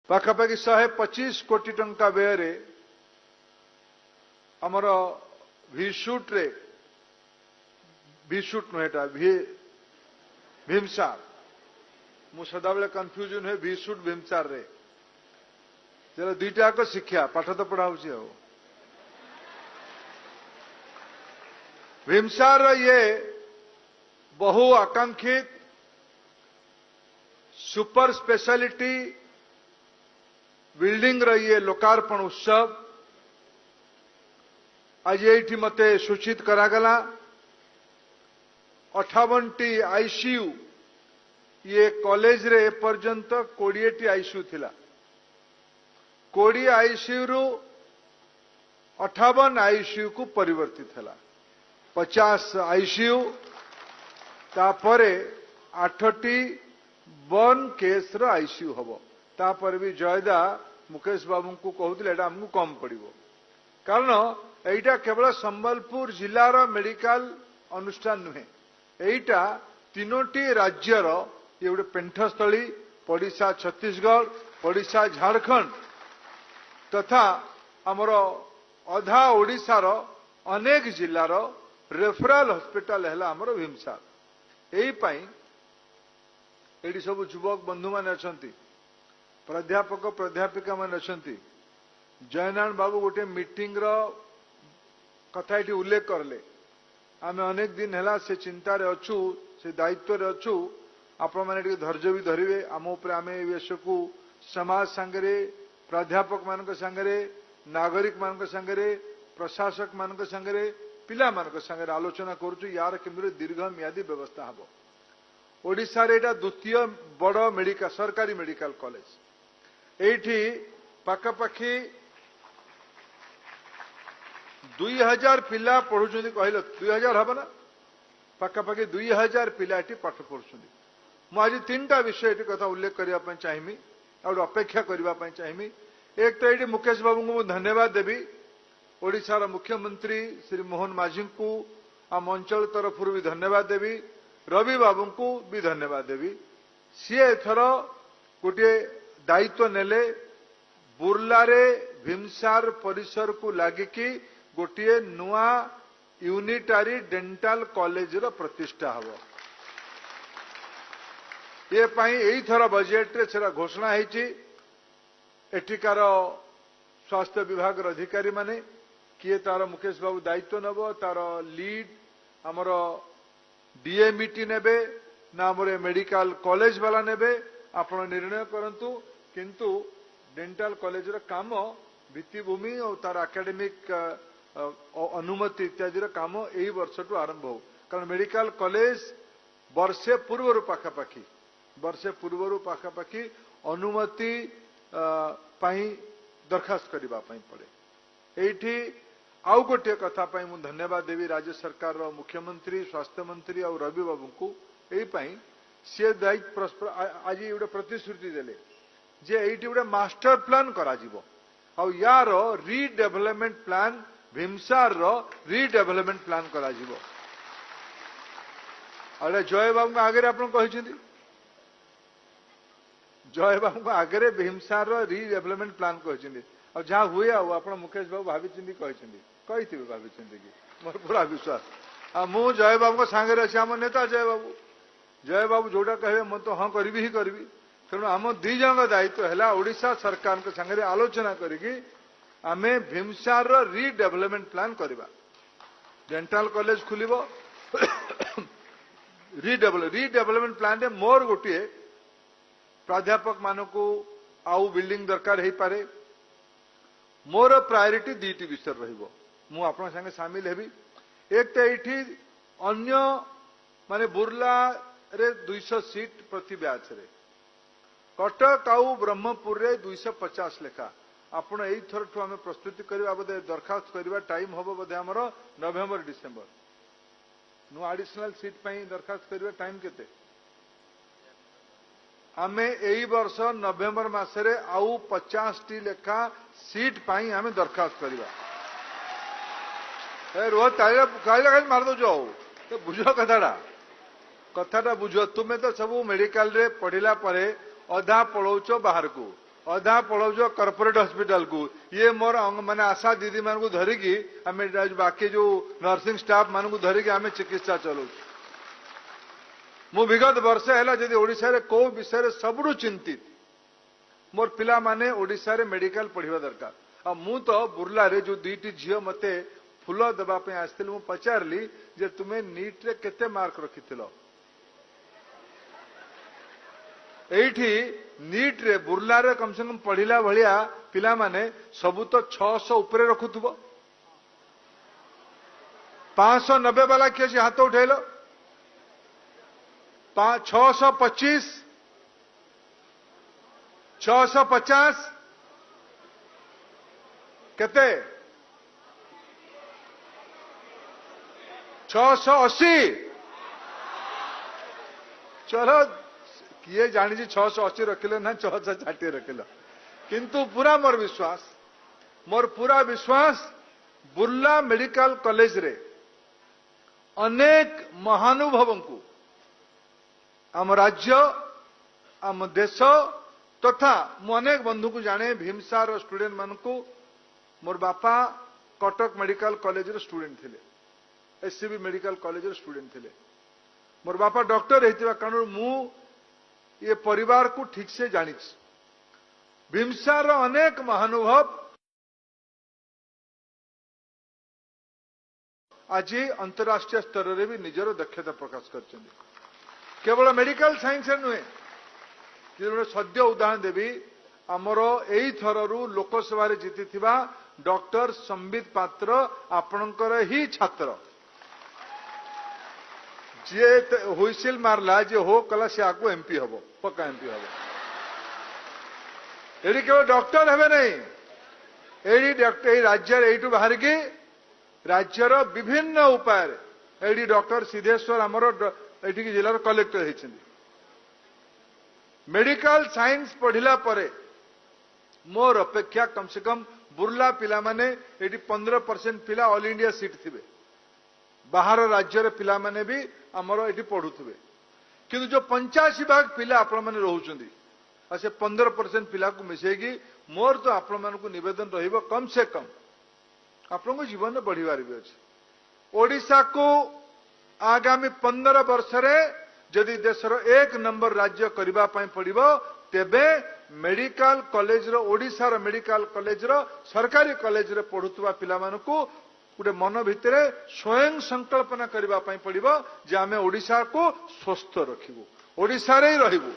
पाखापाखि 125 कोटी टंका व्यय आमर भिशुट रे भिशुट नुहेटा भीमसार मु सदाबले कन्फ्यूजन हुए भिशुट भीमसार रे जरा दुईटा को शिक्षा पाठ तो पढ़ाऊँ भीमसार ये बहु आकांक्षित सुपर स्पेशलिटी बिल्डिंग ये लोकार्पण उत्सव आज ये मते सूचित करागला 58टी आईसीयू ये कॉलेज रे पर्यंत 20टी आईसीयू थिला 20 आईसीयू रु 58 आईसीयू को परिवर्तित हला 50 आईसीयू तापरे 8टी बर्न केस रो आईसीयू हबो तापर भी जयदा मुकेश बाबू को कहते एटा हमको कम पड़ो कारण एटा केवल संबलपुर जिलार मेडिकल अनुष्ठान नुहे एटा तीनोटी राज्यर ये गोटे पेंठस्थली पड़िशा छत्तीसगढ़ पड़िशा झारखंड तथा आमर अधा ओडिशार अनेक जिलार रेफराल हॉस्पिटल है आमर भीमसार एटी सब युवक बंधु मान अच्छा प्राध्यापक प्राध्यापिका मान अच्छा जयनारायण बाबू गोटे मीटिंग कथा ये उल्लेख करले आम अनेक दिन है से चिंतार अच्छु से दायित्व अच्छु आपण मैंने धैर्य भी धरवे आम उपर आम विषय को समाज सांगरे प्राध्यापक मान सांगरे नागरिक मान सांगरे प्रशासक मान सांगरे पिला मान सांगरे आलोचना करुचु यार केमि दीर्घ मियादी व्यवस्था हम ओडिशा रे एटा द्वितीय बड़ मेडिकल सरकारी मेडिकल कॉलेज एठी पाखापाखि 2000 पिला पढ़ुछन्ति कहले 2000 हबना पाखापाखि 2000 पिला एठी पाठ पढ़ुछन्ति मु आज तीनटा विषय एठी कथा उल्लेख करिया पय चाहिमी और अपेक्षा करिवा पय चाहिमी एक तो एठी मुकेश बाबू को धन्यवाद देबी ओडिशा मुख्यमंत्री श्री मोहन माझी को आम अंचल तरफ भी धन्यवाद देबी रवि बाबू को भी धन्यवाद देवी सी एथर गोटे दायित्व नेले बुर्लारे भीमसार परिसर को लागिकी गोटे नुआ यूनिटारी डेंटाल कॉलेज रो प्रतिष्ठा हबो ये पाई एई थर बजेट रे सेरा घोषणा हेची एठिकार स्वास्थ्य विभाग अधिकारी माने किए तार मुकेश बाबू दायित्व नबो तार लीड हमर डीएमईटी नेबे ना आमर मेडिकल कॉलेज वाला नेबे आपण निर्णय करंतु किंतु डेंटाल कॉलेज रो काम भित्तिभूमि और तार एकेडमिक अनुमति इत्यादि रो काम एई वर्ष टू आरंभ हो कारण मेडिकल कॉलेज वर्षे पूर्व पाखापाखि अनुमति पाई दरखास्त करबा पाई पड़े एठी आउ गोटे कथा पाई मु धन्यवाद देवी राज्य सरकार रो मुख्यमंत्री स्वास्थ्य मंत्री और रवि बाबू को एई सी दायित्व आज गोटे प्रतिश्रुति देले जे एठी गोटे मास्टर प्लान करा जिवो और यार रीडेवलपमेंट प्लान भीमसार रो रीडेवलपमेंट प्लान करा जिवो अरे जय बाबू आगे आपण कहिसेंती जय बाबू आगे भीमसार रो रीडेवलपमेंट प्लान कहिसेंती और जहाँ हुए आप मुकेश बाबू भाभी कही भाभी कि मोर पूरा विश्वास मु जय बाबू सांगे अच्छे आम नेता जय बाबू जोटा कहे मुझे तो हाँ करी ही करी तेणु आम दी जन दायित्व है ओडिशा सरकार सांगे आलोचना करी आमे भीमसार रीडेवलपमेंट प्लान करवा डेंटाल कॉलेज खुल रीडेवलपमेंट प्लान रे मोर गोटे प्राध्यापक मानक आउ बिल्डिंग दरकार हो पारे मोर प्रायोरिटी दीटी विषय रहिबो मु आपन संगे शामिल हेबी एक तो एठी अन्य माने बुर्ला रे 200 सीट प्रति बैच रे कटक आउ ब्रह्मपुर रे 250 लेखा आपण एई थर ठु हमें प्रस्तुति करबा बदे दरखास्त करबा टाइम होबो बदे हमर नवेम्बर डिसेंबर नो एडिशनल सीट पई दरखास्त करबा टाइम केते आमे एई वर्ष नवेम्बर मासरे आउ 50 टी लेखा सीट पाई आमे दरखास्त करबा ए रोज ताले मार दो जो तो बुझ कथाटा बुझ तुम्हें तो सब मेडिकल रे पढ़िला परे अधा पलाउच बाहर को अधा पढ़ाऊज कॉर्पोरेट हॉस्पिटल को ये मोर माने आशा दीदी मान को धरिकी आम बाकी जो नर्सिंग स्टाफ मान को धरिकी आम चिकित्सा चलाऊ मु विगत वर्ष है जदि ओडिशा रे को विषय सबुठु चिंतित मोर पिला माने ओडिशा रे मेडिकल पढ़िबा दरकार आ मु तो बुर्ला रे जो दुईटी झियो मते फूल देबा पे आस्थिल मु पचारली जे तुमे नीट रे केते मार्क रखिथिलो एठी नीट रे बुर्ला रे कम से कम पढ़िला भलिया पिला माने सबु तो 600 ऊपर रखुथबो 590 वाला किए से हाथ उठेलो 625 650 केते 680 चलो किए जानी 680 रखिले ना 660 रखिल किंतु पूरा मोर पूरा विश्वास बुर्ला मेडिकल कॉलेज रे अनेक महानुभव को आम राज्य आम देश तथा मु अनेक बंधु को जाने भीमसार स्टूडेंट मान को मोर बापा कटक मेडिकल कॉलेज रे स्टूडेंट थिले एससीबी मेडिकल कॉलेज रे स्टूडेंट थिले मोर बापा डॉक्टर रहितबा कारण मु ये परिवार को ठीक से जानी भीमसार अनेक महानुभव आज अंतरराष्ट्रीय स्तर रे भी निजर दक्षता प्रकाश कर केवल मेडिकल साइंस नुहे सद्य उदाहरण देवी आमर यही थरु लोकसभा जीति डॉक्टर संबित पात्र आपणकर ही छात्र जी हुइसिल मारला जे हो कला से आको एमपी हम पक्का एमपी हम ये केवल डॉक्टर हे नहीं ये राज्य यू बाहर की राज्यर विभिन्न उपाय ये डॉक्टर सिद्धेश्वर आमर ये जिलार कलेक्टर होती मेडिकल साइंस पढ़िला परे मोर अपेक्षा कम से कम बुर्ला पिला माने ये 15% पिला ऑल इंडिया सीट थिबे बाहर राज्यर पिला माने भी आमर ये पढ़ुवे किंतु जो 85 भाग पिला आपण माने रहउचंदी आ से 15% पिला को मिसेगी मोर तो आपण मान को निवेदन रहिबो कम से कम आपण को जीवन में बढ़िबार भी अछि ओडिशा को आगामी 15 वर्ष रे जदि देशर 1 नंबर राज्य करबा पई पड़िबो तेबे मेडिकल कॉलेज रो ओडिशा रो मेडिकल कॉलेज रो सरकारी कॉलेज रे पढ़ुतबा पिला मान को गोटे मन भितर स्वयं संकल्पना करबा पई पड़िबो जे आमे ओडिशा को स्वस्थ रखिबो ओडिशा रे ही रहिबो।